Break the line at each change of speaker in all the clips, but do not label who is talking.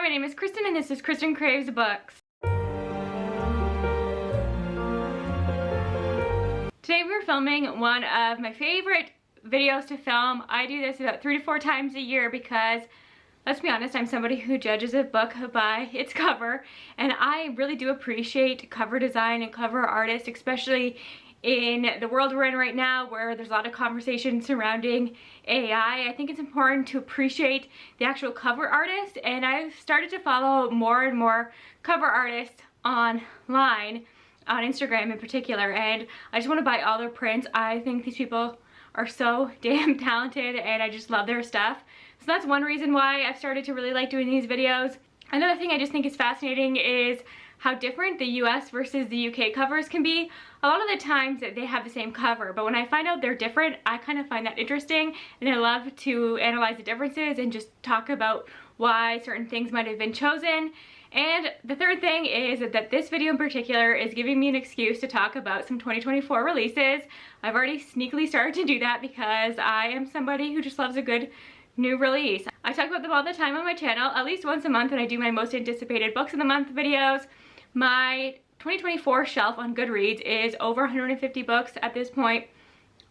my name is Kristen and this is Kristen Craves Books. Today we're filming one of my favorite videos to film. I do this about 3 to 4 times a year because, let's be honest, I'm somebody who judges a book by its cover, and I really do appreciate cover design and cover artists, especially in the world we're in right now where there's a lot of conversation surrounding AI. I think it's important to appreciate the actual cover artist, and I've started to follow more and more cover artists online, on Instagram in particular, and I just want to buy all their prints. I think these people are so damn talented and I just love their stuff. So that's one reason why I've started to really like doing these videos. Another thing I just think is fascinating is how different the US versus the UK covers can be. A lot of the times they have the same cover, but when I find out they're different, I kind of find that interesting, and I love to analyze the differences and just talk about why certain things might have been chosen. And the third thing is that this video in particular is giving me an excuse to talk about some 2024 releases. I've already sneakily started to do that because I am somebody who just loves a good new release. I talk about them all the time on my channel, at least once a month when I do my most anticipated books of the month videos. My 2024 shelf on Goodreads is over 150 books at this point.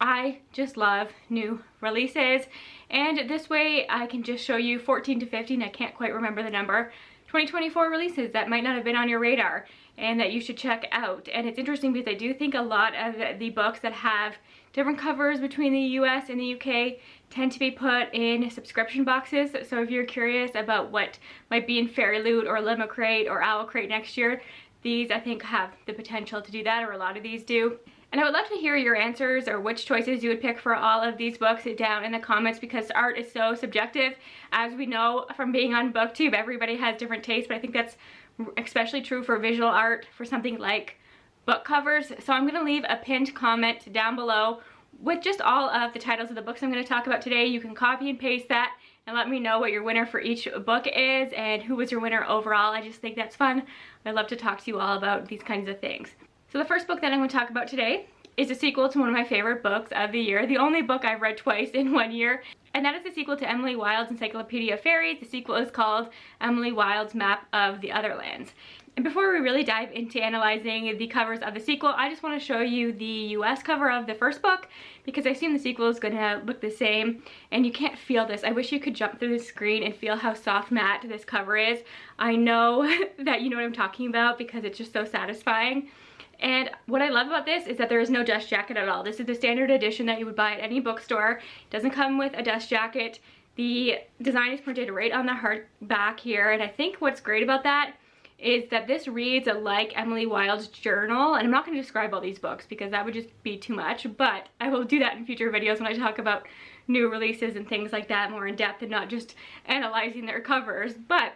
I just love new releases, and this way I can just show you 14 to 15, I can't quite remember the number, 2024 releases that might not have been on your radar and that you should check out. And it's interesting because I do think a lot of the books that have different covers between the US and the UK tend to be put in subscription boxes. So if you're curious about what might be in Fairy Loot or Lemma Crate or Owl Crate next year, these I think have the potential to do that, or a lot of these do. And I would love to hear your answers or which choices you would pick for all of these books down in the comments, because art is so subjective. As we know from being on BookTube, everybody has different tastes, but I think that's especially true for visual art for something like book covers. So I'm going to leave a pinned comment down below with just all of the titles of the books I'm going to talk about today. You can copy and paste that and let me know what your winner for each book is and who was your winner overall. I just think that's fun. I love to talk to you all about these kinds of things. So the first book that I'm going to talk about today is a sequel to one of my favorite books of the year, the only book I've read twice in 1 year, and that is the sequel to Emily Wilde's Encyclopedia of Fairies. The sequel is called Emily Wilde's Map of the Otherlands. And before we really dive into analyzing the covers of the sequel, I just want to show you the US cover of the first book, because I assume the sequel is going to look the same, and you can't feel this. I wish you could jump through the screen and feel how soft matte this cover is. I know that you know what I'm talking about because it's just so satisfying. And what I love about this is that there is no dust jacket at all. This is the standard edition that you would buy at any bookstore. It doesn't come with a dust jacket. The design is printed right on the hardback here, and I think what's great about that is that this reads like Emily Wilde's journal. And I'm not going to describe all these books because that would just be too much, but I will do that in future videos when I talk about new releases and things like that more in depth and not just analyzing their covers. But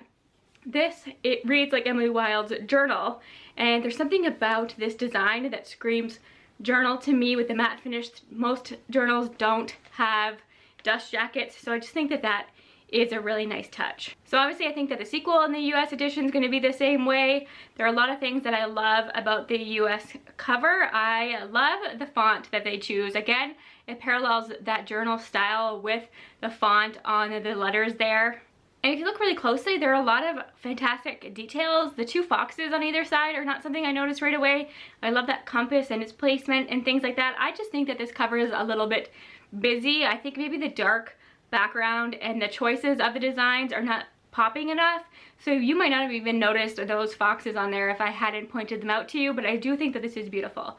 this, it reads like Emily Wilde's journal, and there's something about this design that screams journal to me with the matte finish. Most journals don't have dust jackets, so I just think that that is a really nice touch. So obviously I think that the sequel in the US edition is going to be the same way. There are a lot of things that I love about the US cover. I love the font that they choose. Again, it parallels that journal style with the font on the letters there. And if you look really closely, there are a lot of fantastic details. The 2 foxes on either side are not something I noticed right away. I love that compass and its placement and things like that. I just think that this cover is a little bit busy. I think maybe the dark background and the choices of the designs are not popping enough. So you might not have even noticed those foxes on there if I hadn't pointed them out to you, but I do think that this is beautiful.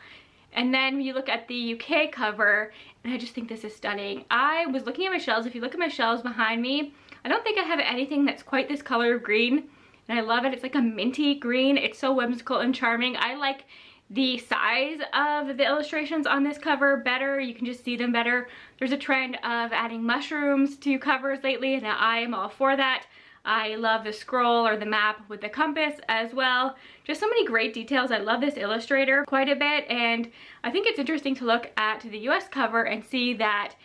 And then you look at the UK cover, and I just think this is stunning. I was looking at my shelves. If you look at my shelves behind me, I don't think I have anything that's quite this color of green, and I love it. It's like a minty green. It's so whimsical and charming. I like the size of the illustrations on this cover better. You can just see them better. There's a trend of adding mushrooms to covers lately, and I am all for that. I love the scroll or the map with the compass as well. Just so many great details. I love this illustrator quite a bit, and I think it's interesting to look at the US cover and see that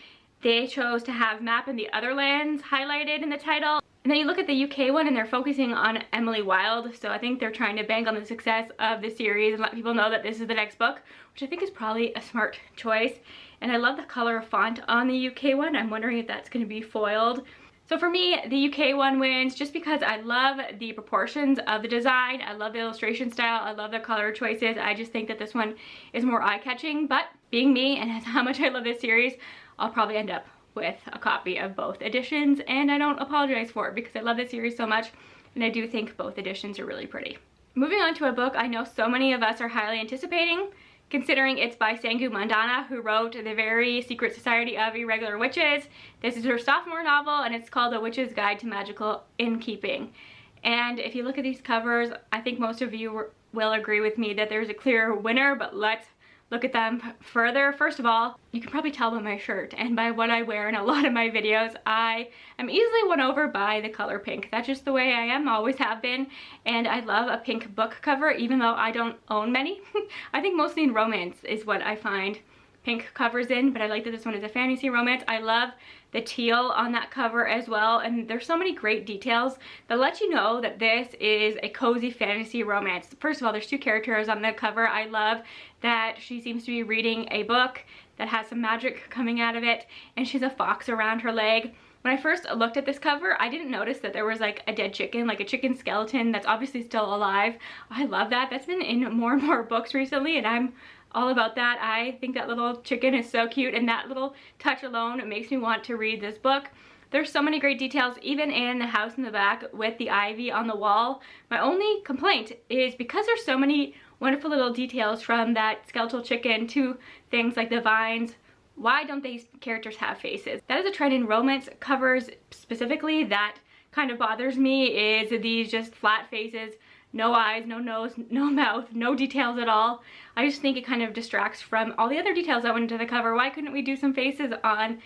they chose to have Map in the Otherlands highlighted in the title. And then you look at the UK one and they're focusing on Emily Wilde, so I think they're trying to bank on the success of the series and let people know that this is the next book, which I think is probably a smart choice. And I love the color of font on the UK one. I'm wondering if that's going to be foiled. So for me, the UK one wins just because I love the proportions of the design. I love the illustration style. I love the color choices. I just think that this one is more eye-catching, but being me and how much I love this series, I'll probably end up with a copy of both editions, and I don't apologize for it because I love this series so much, and I do think both editions are really pretty. Moving on to a book I know so many of us are highly anticipating, considering it's by Sangu Mandana, who wrote The Very Secret Society of Irregular Witches. This is her sophomore novel, and it's called A Witch's Guide to Magical Innkeeping. And if you look at these covers, I think most of you will agree with me that there's a clear winner, but let's look at them further. First of all, you can probably tell by my shirt and by what I wear in a lot of my videos, I am easily won over by the color pink. That's just the way I am, always have been, and I love a pink book cover even though I don't own many. I think mostly in romance is what I find pink covers in, but I like that this one is a fantasy romance. I love the teal on that cover as well, and there's so many great details that let you know that this is a cozy fantasy romance. First of all, there's two characters on the cover. I love that she seems to be reading a book that has some magic coming out of it, and she's a fox around her leg. When I first looked at this cover, I didn't notice that there was like a dead chicken, like a chicken skeleton that's obviously still alive. I love that. That's been in more and more books recently, and I'm all about that. I think that little chicken is so cute, and that little touch alone makes me want to read this book. There's so many great details, even in the house in the back with the ivy on the wall. My only complaint is because there's so many wonderful little details, from that skeletal chicken to things like the vines, why don't these characters have faces? That is a trend in romance covers specifically that kind of bothers me, is these just flat faces, no eyes, no nose, no mouth, no details at all. I just think it kind of distracts from all the other details that went into the cover. Why couldn't we do some faces on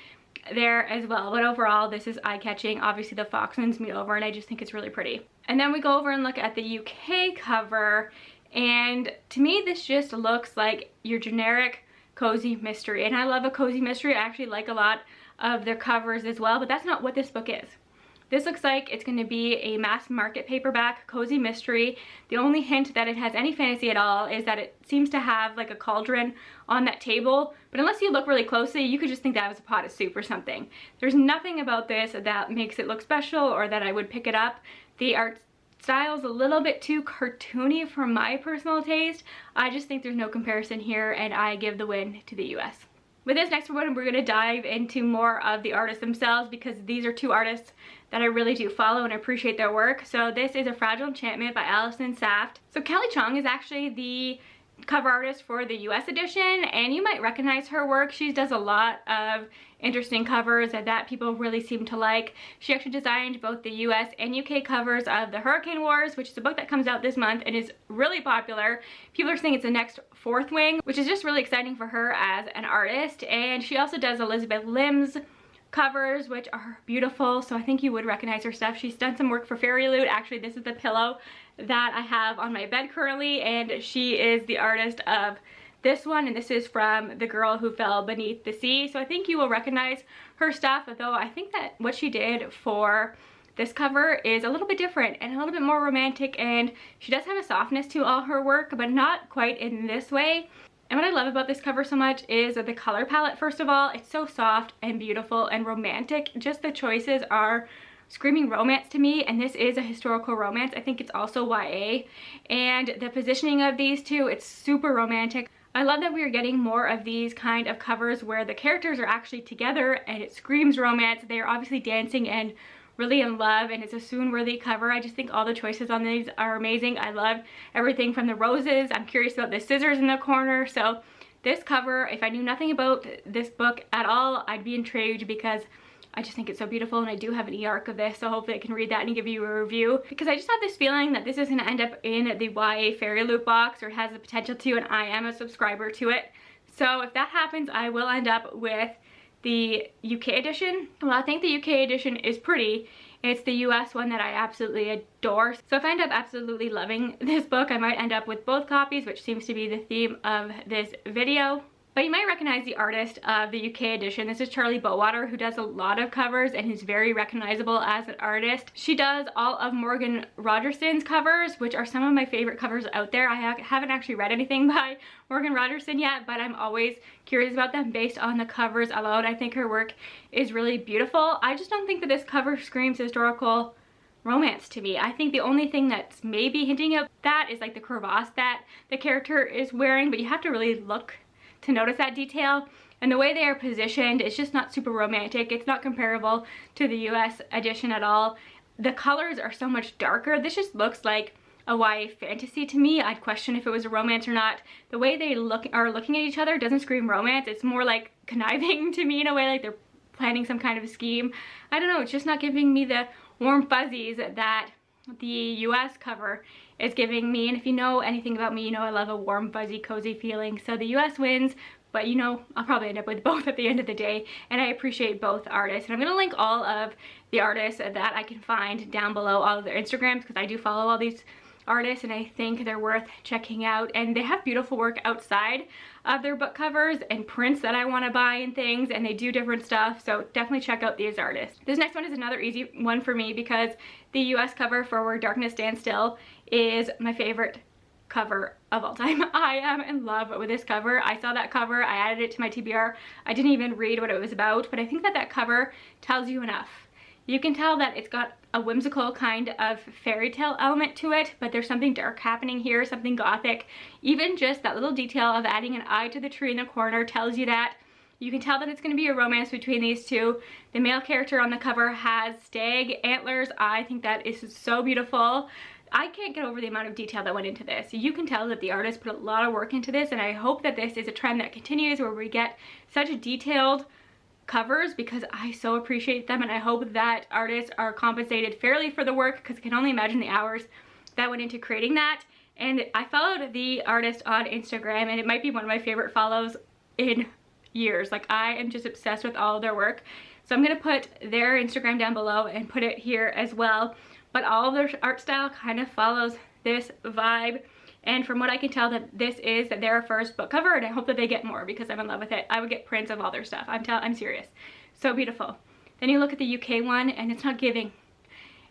there as well? But overall, this is eye-catching. Obviously the fox wins me over, and I just think it's really pretty. And then we go over and look at the UK cover, and to me this just looks like your generic cozy mystery, and I love a cozy mystery. I actually like a lot of their covers as well, but that's not what this book is. This looks like it's going to be a mass market paperback cozy mystery. The only hint that it has any fantasy at all is that it seems to have like a cauldron on that table, but unless you look really closely, you could just think that was a pot of soup or something. There's nothing about this that makes it look special or that I would pick it up. The art style's a little bit too cartoony for my personal taste. I just think there's no comparison here, and I give the win to the US. With this next one, we're going to dive into more of the artists themselves, because these are two artists that I really do follow and appreciate their work. So this is A Fragile Enchantment by Allison Saft. So Chong is actually the cover artist for the US edition, and you might recognize her work. She does a lot of interesting covers that people really seem to like. She actually designed both the US and UK covers of The Hurricane Wars, which is a book that comes out this month and is really popular. People are saying it's the next fourth wing, which is just really exciting for her as an artist. And she also does Elizabeth Lim's covers, which are beautiful, so I think you would recognize her stuff. She's done some work for Fairy Loot. Actually, this is the pillow that I have on my bed currently, and she is the artist of this one, and this is from The Girl Who Fell Beneath the Sea. So I think you will recognize her stuff, though I think that what she did for this cover is a little bit different and a little bit more romantic, and she does have a softness to all her work, but not quite in this way. And what I love about this cover so much is the color palette. First of all, it's so soft and beautiful and romantic. Just the choices are screaming romance to me, and this is a historical romance. I think it's also YA, and the positioning of these two, it's super romantic. I love that we are getting more of these kind of covers where the characters are actually together and it screams romance. They are obviously dancing and really in love, and it's a swoon-worthy cover. I just think all the choices on these are amazing. I love everything from the roses. I'm curious about the scissors in the corner. So this cover, if I knew nothing about this book at all, I'd be intrigued, because I just think it's so beautiful, and I do have an e-arc of this, so hopefully I can read that and give you a review, because I just have this feeling that this is going to end up in the YA Fairy Loot box, or it has the potential to, and I am a subscriber to it. So if that happens, I will end up with the UK edition. Well, I think the UK edition is pretty. It's the US one that I absolutely adore. So if I end up absolutely loving this book, I might end up with both copies, which seems to be the theme of this video. But you might recognize the artist of the UK edition. This is Charlie Bowater, who does a lot of covers and who's very recognizable as an artist. She does all of Morgan Rogerson's covers, which are some of my favorite covers out there. I haven't actually read anything by Morgan Rogerson yet, but I'm always curious about them based on the covers alone. I think her work is really beautiful. I just don't think that this cover screams historical romance to me. I think the only thing that's maybe hinting at that is like the crevasse that the character is wearing, but you have to really look to notice that detail. And the way they are positioned, it's just not super romantic. It's not comparable to the US edition at all. The colors are so much darker. This just looks like a YA fantasy to me. I'd question if it was a romance or not. The way they are looking at each other doesn't scream romance. It's more like conniving to me in a way, like they're planning some kind of a scheme. I don't know, it's just not giving me the warm fuzzies that the US cover is giving me. And if you know anything about me, you know I love a warm, fuzzy, cozy feeling. So the US wins, but you know, I'll probably end up with both at the end of the day, and I appreciate both artists. And I'm gonna link all of the artists that I can find down below, all of their Instagrams, because I do follow all these artists and I think they're worth checking out. And they have beautiful work outside of their book covers and prints that I want to buy and things, and they do different stuff, so definitely check out these artists. This next one is another easy one for me because the US cover for Where Darkness Stands Still is my favorite cover of all time. I am in love with this cover. I saw that cover, I added it to my TBR. I didn't even read what it was about, but I think that that cover tells you enough. You can tell that it's got a whimsical kind of fairy tale element to it, but there's something dark happening here, something gothic. Even just that little detail of adding an eye to the tree in the corner tells you that. You can tell that it's going to be a romance between these two. The male character on the cover has stag antlers. I think that is so beautiful. I can't get over the amount of detail that went into this. You can tell that the artist put a lot of work into this, and I hope that this is a trend that continues where we get such detailed covers, because I so appreciate them, and I hope that artists are compensated fairly for the work, because I can only imagine the hours that went into creating that. And I followed the artist on Instagram, and it might be one of my favorite follows in years. Like, I am just obsessed with all of their work. So I'm gonna put their Instagram down below and put it here as well. But all of their art style kind of follows this vibe. And from what I can tell, that this is their first book cover, and I hope that they get more because I'm in love with it. I would get prints of all their stuff. I'm serious. So beautiful. Then you look at the UK one, and it's not giving.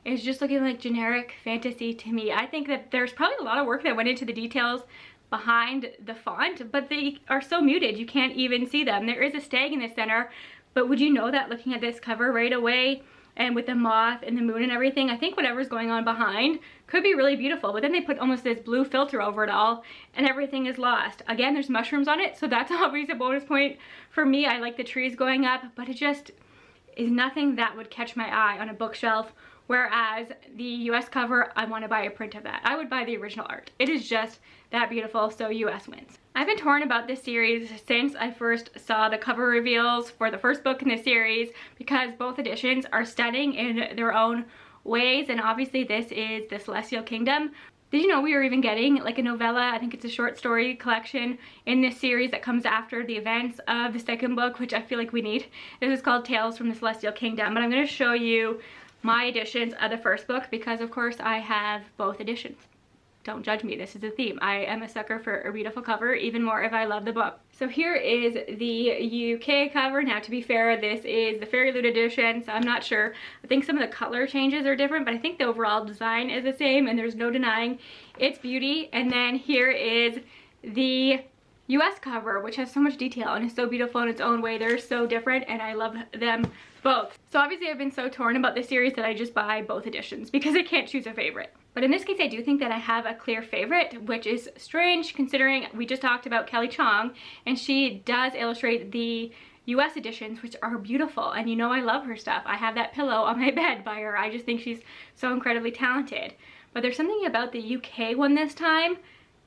It's just looking like generic fantasy to me. I think that there's probably a lot of work that went into the details behind the font, but they are so muted you can't even see them. There is a stag in the center, but would you know that looking at this cover right away? And with the moth and the moon and everything, I think whatever's going on behind could be really beautiful, but then they put almost this blue filter over it all and everything is lost. Again, there's mushrooms on it, so that's always a bonus point for me. I like the trees going up, but it just is nothing that would catch my eye on a bookshelf, whereas the US cover, I want to buy a print of that. I would buy the original art. It is just that beautiful, so US wins. I've been torn about this series since I first saw the cover reveals for the first book in the series, because both editions are stunning in their own ways, and obviously this is the Celestial Kingdom. Did you know we were even getting like a novella? I think it's a short story collection in this series that comes after the events of the second book, which I feel like we need. This is called Tales from the Celestial Kingdom, but I'm going to show you my editions of the first book because of course I have both editions. Don't judge me, this is a theme. I am a sucker for a beautiful cover, even more if I love the book. So here is the UK cover. Now to be fair, this is the Fairy Loot edition, so I'm not sure. I think some of the color changes are different, but I think the overall design is the same, and there's no denying its beauty. And then here is the US cover, which has so much detail and is so beautiful in its own way. They're so different, and I love them both. So obviously I've been so torn about this series that I just buy both editions because I can't choose a favorite. But in this case, I do think that I have a clear favorite, which is strange considering we just talked about Kelly Chong, and she does illustrate the US editions, which are beautiful, and you know I love her stuff. I have that pillow on my bed by her. I just think she's so incredibly talented. But there's something about the UK one this time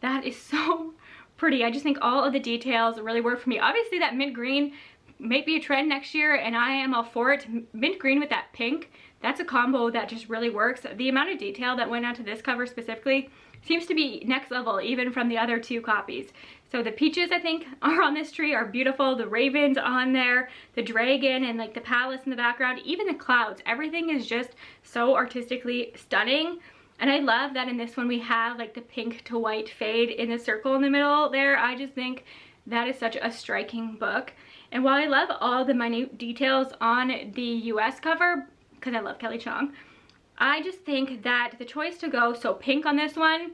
that is so pretty. I just think all of the details really work for me. Obviously that mint green may be a trend next year, and I am all for it. Mint green with that pink, that's a combo that just really works. The amount of detail that went onto this cover specifically seems to be next level, even from the other two copies. So the peaches, I think, are on this tree are beautiful. The ravens on there, the dragon, and like the palace in the background, even the clouds. Everything is just so artistically stunning. And I love that in this one we have like the pink to white fade in the circle in the middle there. I just think that is such a striking book. And while I love all the minute details on the US cover, because I love Kelly Chong, I just think that the choice to go so pink on this one,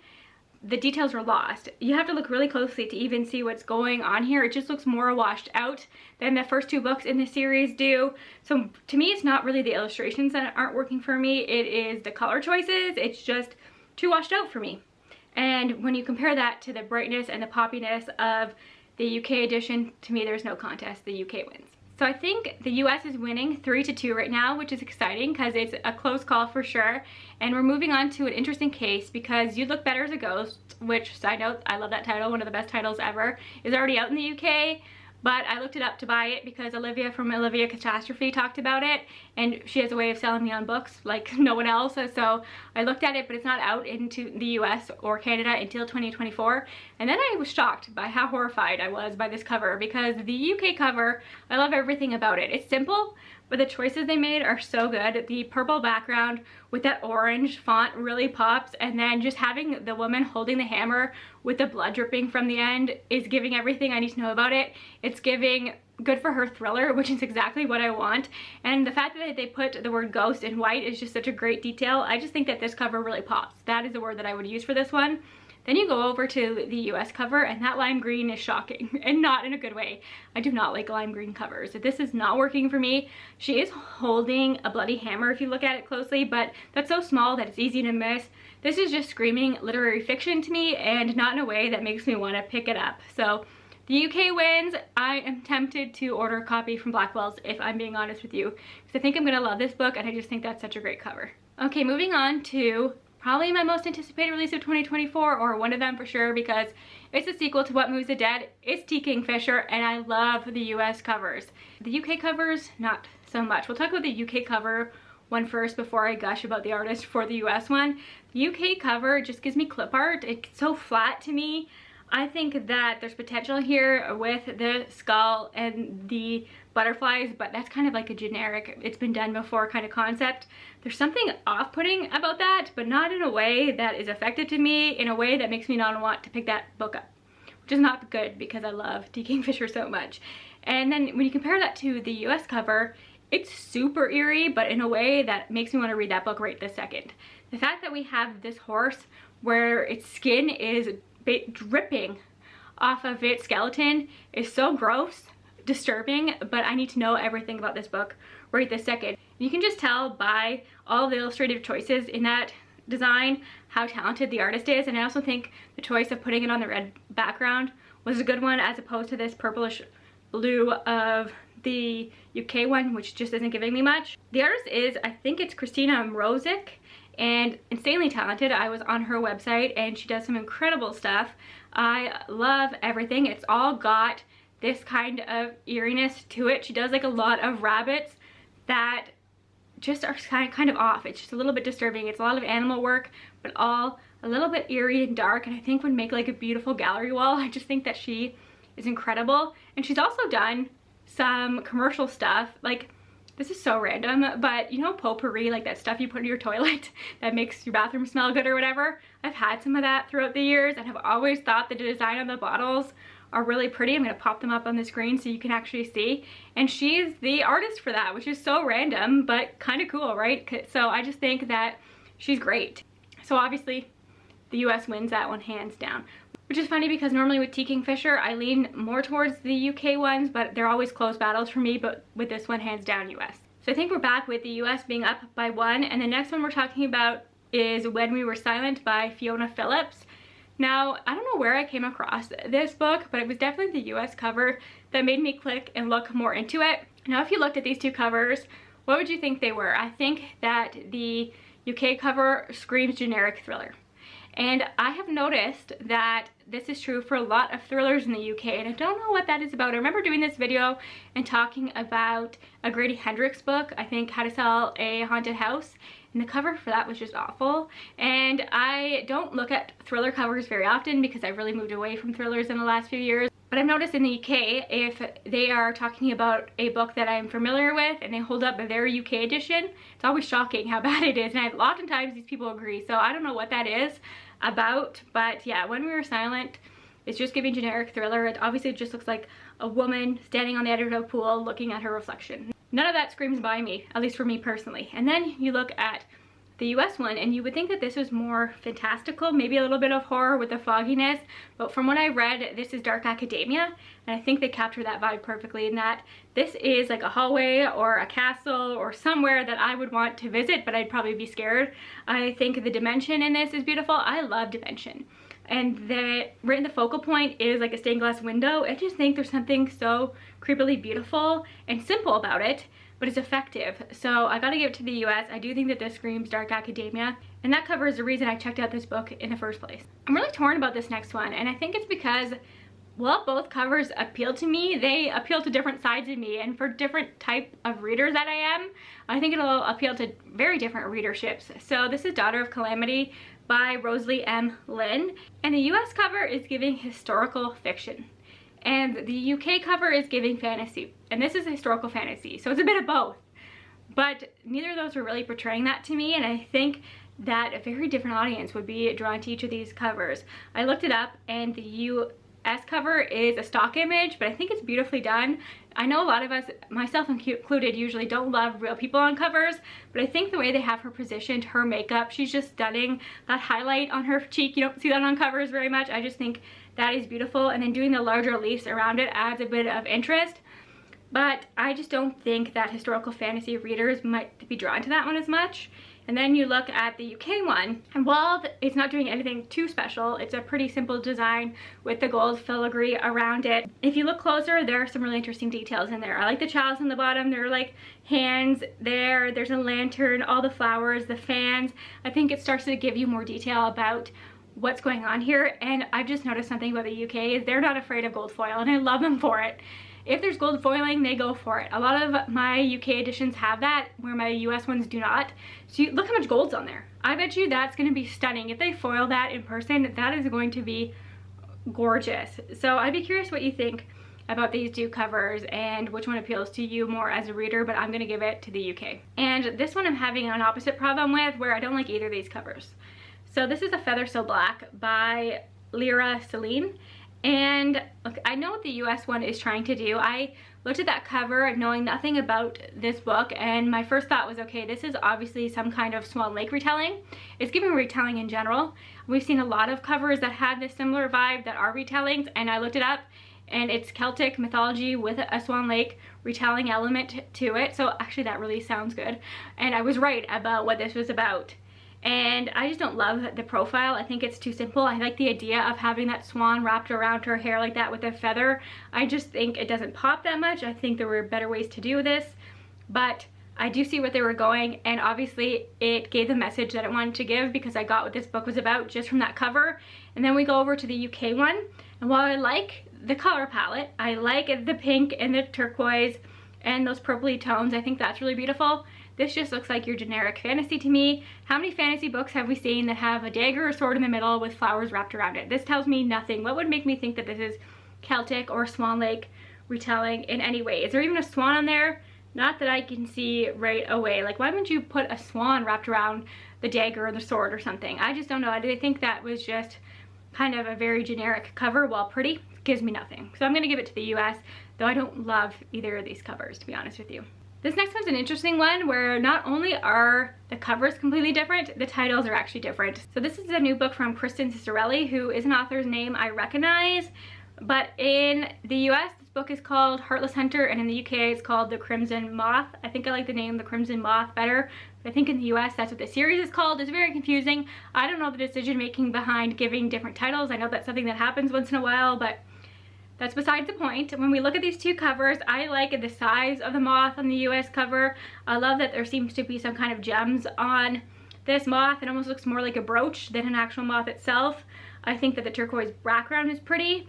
the details are lost. You have to look really closely to even see what's going on here. It just looks more washed out than the first two books in the series do. So to me, it's not really the illustrations that aren't working for me. It is the color choices. It's just too washed out for me. And when you compare that to the brightness and the poppiness of the UK edition, to me, there's no contest. The UK wins. So I think the US is winning 3-2 right now, which is exciting because it's a close call for sure. And we're moving on to an interesting case because You'd Look Better as a Ghost, which, side note, I love that title, one of the best titles ever, is already out in the UK. But I looked it up to buy it because Olivia from Olivia Catastrophe talked about it, and she has a way of selling me on books like no one else. So I looked at it, but it's not out into the US or Canada until 2024. And then I was shocked by how horrified I was by this cover, because the UK cover, I love everything about it. It's simple, but the choices they made are so good. The purple background with that orange font really pops, and then just having the woman holding the hammer with the blood dripping from the end is giving everything I need to know about it. It's giving good for her thriller, which is exactly what I want. And the fact that they put the word ghost in white is just such a great detail. I just think that this cover really pops. That is the word that I would use for this one. Then you go over to the US cover, and that lime green is shocking, and not in a good way. I do not like lime green covers. This is not working for me. She is holding a bloody hammer if you look at it closely, but that's so small that it's easy to miss. This is just screaming literary fiction to me, and not in a way that makes me want to pick it up. So the UK wins. I am tempted to order a copy from Blackwell's, if I'm being honest with you, because I think I'm gonna love this book, and I just think that's such a great cover. Okay, moving on to probably my most anticipated release of 2024, or one of them for sure, because it's a sequel to What Moves the Dead. It's T. Kingfisher, and I love the US covers. The UK covers, not so much. We'll talk about the UK cover one first before I gush about the artist for the US one. The UK cover just gives me clip art. It's so flat to me. I think that there's potential here with the skull and the butterflies, but that's kind of like a generic, it's been done before kind of concept. There's something off-putting about that, but not in a way that is effective to me, in a way that makes me not want to pick that book up, which is not good because I love T. Kingfisher so much. And then when you compare that to the US cover, it's super eerie, but in a way that makes me want to read that book right this second. The fact that we have this horse where its skin is dripping off of its skeleton is so gross, disturbing, but I need to know everything about this book right this second. You can just tell by all the illustrative choices in that design how talented the artist is, and I also think the choice of putting it on the red background was a good one, as opposed to this purplish blue of the UK one, which just isn't giving me much. The artist is, I think it's Christina Mrozik, and insanely talented. I was on her website and she does some incredible stuff. I love everything. It's all got this kind of eeriness to it. She does like a lot of rabbits that just are kind of off. It's just a little bit disturbing. It's a lot of animal work, but all a little bit eerie and dark, and I think would make like a beautiful gallery wall. I just think that she is incredible. And she's also done some commercial stuff. Like, this is so random, but you know potpourri, like that stuff you put in your toilet that makes your bathroom smell good or whatever? I've had some of that throughout the years and have always thought the design on the bottles are really pretty. I'm gonna pop them up on the screen so you can actually see. And she's the artist for that, which is so random, but kind of cool, right? So I just think that she's great. So obviously the US wins that one hands down. Which is funny because normally with T. Kingfisher, I lean more towards the UK ones, but they're always close battles for me, but with this one, hands down US. So I think we're back with the US being up by 1, and the next one we're talking about is When We Were Silent by Fiona Phillips. Now, I don't know where I came across this book, but it was definitely the US cover that made me click and look more into it. Now, if you looked at these two covers, what would you think they were? I think that the UK cover screams generic thriller. And I have noticed that this is true for a lot of thrillers in the UK, and I don't know what that is about. I remember doing this video and talking about a Grady Hendrix book, I think How to Sell a Haunted House, and the cover for that was just awful. And I don't look at thriller covers very often because I've really moved away from thrillers in the last few years. But I've noticed in the UK, if they are talking about a book that I'm familiar with and they hold up their UK edition, it's always shocking how bad it is. And oftentimes these people agree, so I don't know what that is about. But yeah, When We Were Silent It's just giving generic thriller. It obviously just looks like a woman standing on the edge of a pool looking at her reflection. None of that screams by me, at least for me personally. And then you look at the US one, and you would think that this was more fantastical, maybe a little bit of horror with the fogginess, but from what I read, this is dark academia, and I think they capture that vibe perfectly in that this is like a hallway or a castle or somewhere that I would want to visit, but I'd probably be scared. I think the dimension in this is beautiful. I love dimension. And right in the focal point is like a stained glass window. I just think there's something so creepily beautiful and simple about it, but it's effective. So I gotta give it to the US. I do think that this screams dark academia, and that cover is the reason I checked out this book in the first place. I'm really torn about this next one, and I think it's because, well, both covers appeal to me. They appeal to different sides of me, and for different type of readers that I am, I think it'll appeal to very different readerships. So this is Daughter of Calamity by Rosalie M. Lynn, and the US cover is giving historical fiction, and the UK cover is giving fantasy, and this is historical fantasy, so it's a bit of both. But neither of those were really portraying that to me, and I think that a very different audience would be drawn to each of these covers. I looked it up, and the US cover is a stock image, but I think it's beautifully done. I know a lot of us, myself included, usually don't love real people on covers, but I think the way they have her positioned, her makeup, she's just stunning. That highlight on her cheek, you don't see that on covers very much. I just think that is beautiful, and then doing the larger leaves around it adds a bit of interest. But I just don't think that historical fantasy readers might be drawn to that one as much. And then you look at the UK one, and while it's not doing anything too special, it's a pretty simple design with the gold filigree around it. If you look closer, there are some really interesting details in there. I like the chalice on the bottom. There are like hands there. There's a lantern, all the flowers, the fans. I think it starts to give you more detail about what's going on here. And I've just noticed something about the UK is they're not afraid of gold foil, and I love them for it. If there's gold foiling, they go for it. A lot of my UK editions have that, where my US ones do not. So look how much gold's on there. I bet you that's going to be stunning. If they foil that in person, that is going to be gorgeous. So I'd be curious what you think about these two covers and which one appeals to you more as a reader, but I'm going to give it to the UK. And this one I'm having an opposite problem with, where I don't like either of these covers. So this is A Feather So Black by Lyra Celine. And look, I know what the US one is trying to do. I looked at that cover knowing nothing about this book, and my first thought was, okay, this is obviously some kind of Swan Lake retelling. It's giving retelling in general. We've seen a lot of covers that had this similar vibe that are retellings, and I looked it up, and it's Celtic mythology with a Swan Lake retelling element to it. So actually that really sounds good, and I was right about what this was about. And I just don't love the profile. I think it's too simple. I like the idea of having that swan wrapped around her hair like that with a feather. I just think it doesn't pop that much. I think there were better ways to do this, but I do see what they were going, and obviously it gave the message that it wanted to give, because I got what this book was about just from that cover. And then we go over to the UK one, and while I like the color palette, I like the pink and the turquoise and those purpley tones, I think that's really beautiful. This just looks like your generic fantasy to me. How many fantasy books have we seen that have a dagger or sword in the middle with flowers wrapped around it? This tells me nothing. What would make me think that this is Celtic or Swan Lake retelling in any way? Is there even a swan on there? Not that I can see right away. Like, why wouldn't you put a swan wrapped around the dagger or the sword or something? I just don't know. I think that was just kind of a very generic cover. While pretty, gives me nothing. So I'm gonna give it to the US, though I don't love either of these covers, to be honest with you. This next one's an interesting one, where not only are the covers completely different, the titles are actually different. So this is a new book from Kristen Cicerelli, who is an author's name I recognize, but in the US this book is called Heartless Hunter, and in the UK it's called The Crimson Moth. I think I like the name The Crimson Moth better, but I think in the US that's what the series is called. It's very confusing. I don't know the decision making behind giving different titles. I know that's something that happens once in a while, but that's besides the point. When we look at these two covers, I like the size of the moth on the US cover. I love that there seems to be some kind of gems on this moth. It almost looks more like a brooch than an actual moth itself. I think that the turquoise background is pretty.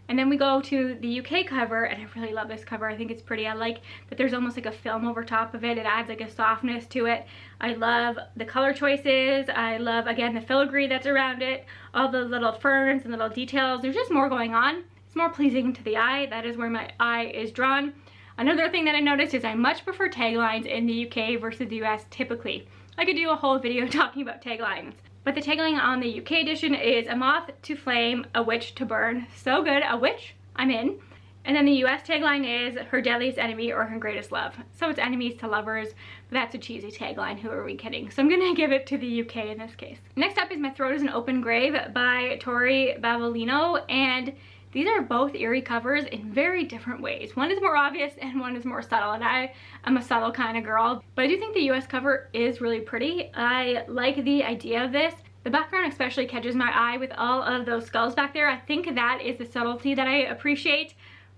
And then we go to the UK cover, and I really love this cover. I think it's pretty. I like that there's almost like a film over top of it. It adds like a softness to it. I love the color choices. I love, again, the filigree that's around it, all the little ferns and little details. There's just more going on. More pleasing to the eye. That is where my eye is drawn. Another thing that I noticed is I much prefer taglines in the UK versus the US typically. I could do a whole video talking about taglines. But the tagline on the UK edition is "A moth to flame, a witch to burn." So good, a witch, I'm in. And then the US tagline is "Her deadliest enemy or her greatest love." So it's enemies to lovers, but that's a cheesy tagline, who are we kidding? So I'm gonna give it to the UK in this case. Next up is My Throat is an Open Grave by Tori Bavellino, and these are both eerie covers in very different ways. One is more obvious and one is more subtle, and I am a subtle kind of girl. But I do think the US cover is really pretty. I like the idea of this. The background especially catches my eye with all of those skulls back there. I think that is the subtlety that I appreciate.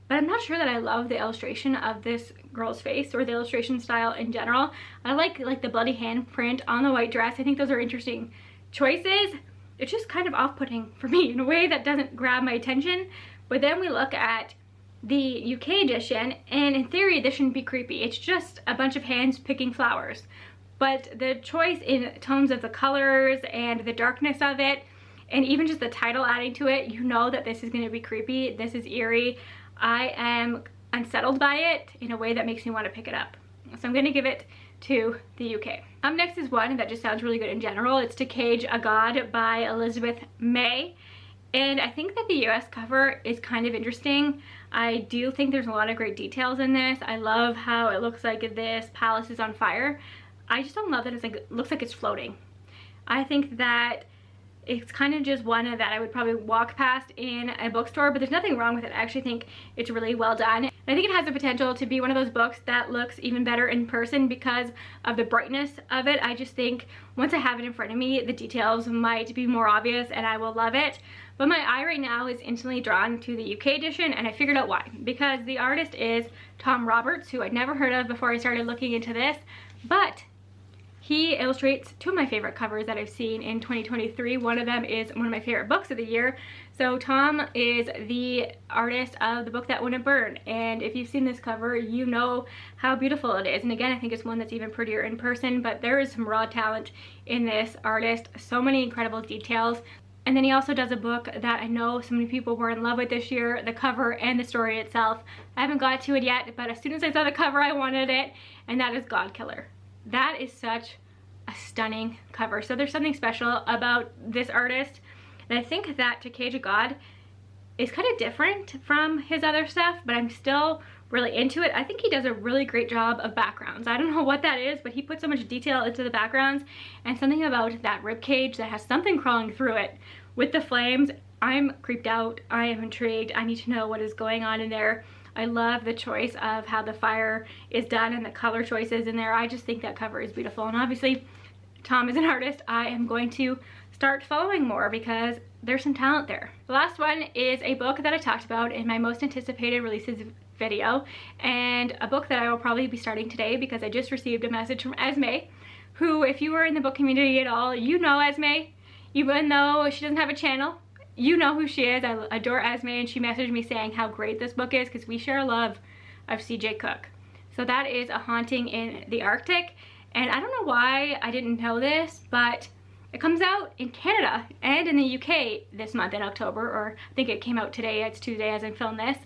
But I'm not sure that I love the illustration of this girl's face or the illustration style in general. I like the bloody handprint on the white dress. I think those are interesting choices. It's just kind of off-putting for me in a way that doesn't grab my attention. But then we look at the UK edition, and in theory this shouldn't be creepy. It's just a bunch of hands picking flowers. But the choice in tones of the colors and the darkness of it, and even just the title adding to it, you know that this is going to be creepy. This is eerie. I am unsettled by it in a way that makes me want to pick it up. So I'm going to give it to the UK. Up next is one that just sounds really good in general. It's To Cage a God by Elizabeth May. And I think that the US cover is kind of interesting. I do think there's a lot of great details in this. I love how it looks like this palace is on fire. I just don't love that it looks like it's floating. I think that it's kind of just one that I would probably walk past in a bookstore, but there's nothing wrong with it. I actually think it's really well done. And I think it has the potential to be one of those books that looks even better in person because of the brightness of it. I just think once I have it in front of me, the details might be more obvious and I will love it. But my eye right now is instantly drawn to the UK edition, and I figured out why. Because the artist is Tom Roberts, who I'd never heard of before I started looking into this, but he illustrates two of my favorite covers that I've seen in 2023. One of them is one of my favorite books of the year. So Tom is the artist of The Book That Wouldn't Burn. And if you've seen this cover, you know how beautiful it is. And again, I think it's one that's even prettier in person, but there is some raw talent in this artist. So many incredible details. And then he also does a book that I know so many people were in love with this year, the cover and the story itself. I haven't got to it yet, but as soon as I saw the cover, I wanted it, and that is Godkiller. That is such a stunning cover. So there's something special about this artist, and I think that To Cage a God is kind of different from his other stuff, but I'm still really into it. I think he does a really great job of backgrounds. I don't know what that is, but he puts so much detail into the backgrounds, and something about that rib cage that has something crawling through it with the flames. I'm creeped out. I am intrigued. I need to know what is going on in there. I love the choice of how the fire is done and the color choices in there. I just think that cover is beautiful, and obviously Tom is an artist I am going to start following more because there's some talent there. The last one is a book that I talked about in my most anticipated releases video, and a book that I will probably be starting today because I just received a message from Esme, who, if you were in the book community at all, you know Esme. Even though she doesn't have a channel, you know who she is. I adore Esme, and she messaged me saying how great this book is because we share a love of CJ Cook. So that is A Haunting in the Arctic, and I don't know why I didn't know this, but it comes out in Canada and in the UK this month in October, or I think it came out today. It's Tuesday as I film this,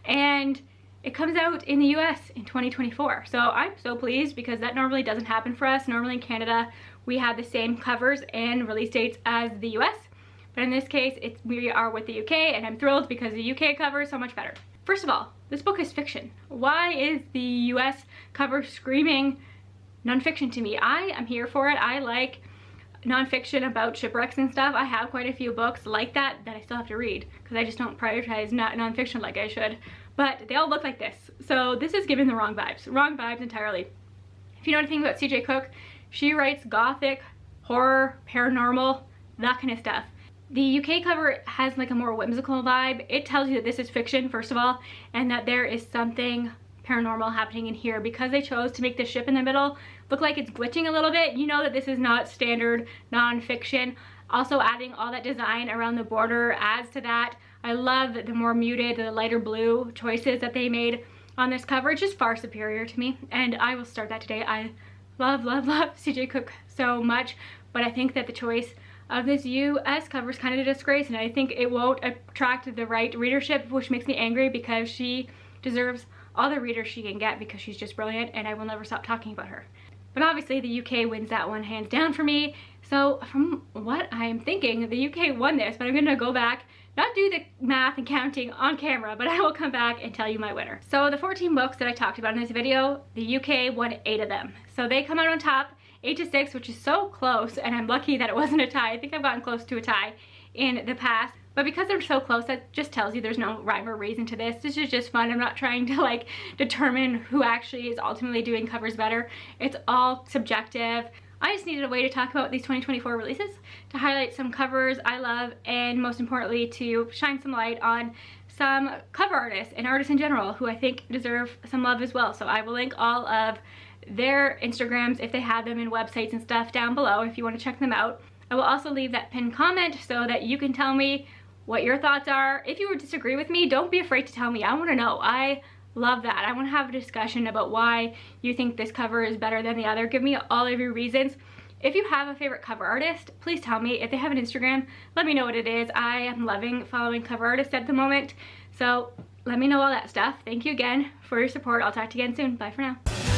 and it comes out in the US in 2024. So I'm so pleased because that normally doesn't happen for us. Normally in Canada, we have the same covers and release dates as the US. But in this case, we are with the UK, and I'm thrilled because the UK cover is so much better. First of all, this book is fiction. Why is the US cover screaming nonfiction to me? I am here for it. I like nonfiction about shipwrecks and stuff. I have quite a few books like that I still have to read because I just don't prioritize nonfiction like I should. But they all look like this. So this is giving the wrong vibes entirely. If you know anything about CJ Cook, she writes gothic, horror, paranormal, that kind of stuff. The UK cover has like a more whimsical vibe. It tells you that this is fiction, first of all, and that there is something paranormal happening in here because they chose to make the ship in the middle look like it's glitching a little bit. You know that this is not standard non-fiction. Also adding all that design around the border adds to that. I love the more muted, the lighter blue choices that they made on this cover. It's just far superior to me, and I will start that today. I love CJ Cook so much, but I think that the choice of this US cover is kind of a disgrace, and I think it won't attract the right readership, which makes me angry because she deserves all the readers she can get because she's just brilliant, and I will never stop talking about her. But obviously the UK wins that one hands down for me. So from what I'm thinking, the UK won this, but I'm gonna go back, not do the math and counting on camera, but I will come back and tell you my winner. So the 14 books that I talked about in this video, the UK won 8 of them. So they come out on top, 8-6, which is so close, and I'm lucky that it wasn't a tie. I think I've gotten close to a tie in the past. But because they're so close, that just tells you there's no rhyme or reason to this. This is just fun. I'm not trying to like determine who actually is ultimately doing covers better. It's all subjective. I just needed a way to talk about these 2024 releases, to highlight some covers I love, and most importantly to shine some light on some cover artists and artists in general who I think deserve some love as well. So I will link all of their Instagrams, if they have them, in websites and stuff, down below if you want to check them out. I will also leave that pinned comment so that you can tell me what your thoughts are. If you would disagree with me, don't be afraid to tell me. I want to know. I love that. I want to have a discussion about why you think this cover is better than the other. Give me all of your reasons. If you have a favorite cover artist, please tell me. If they have an Instagram, let me know what it is. I am loving following cover artists at the moment, so let me know all that stuff. Thank you again for your support. I'll talk to you again soon. Bye for now.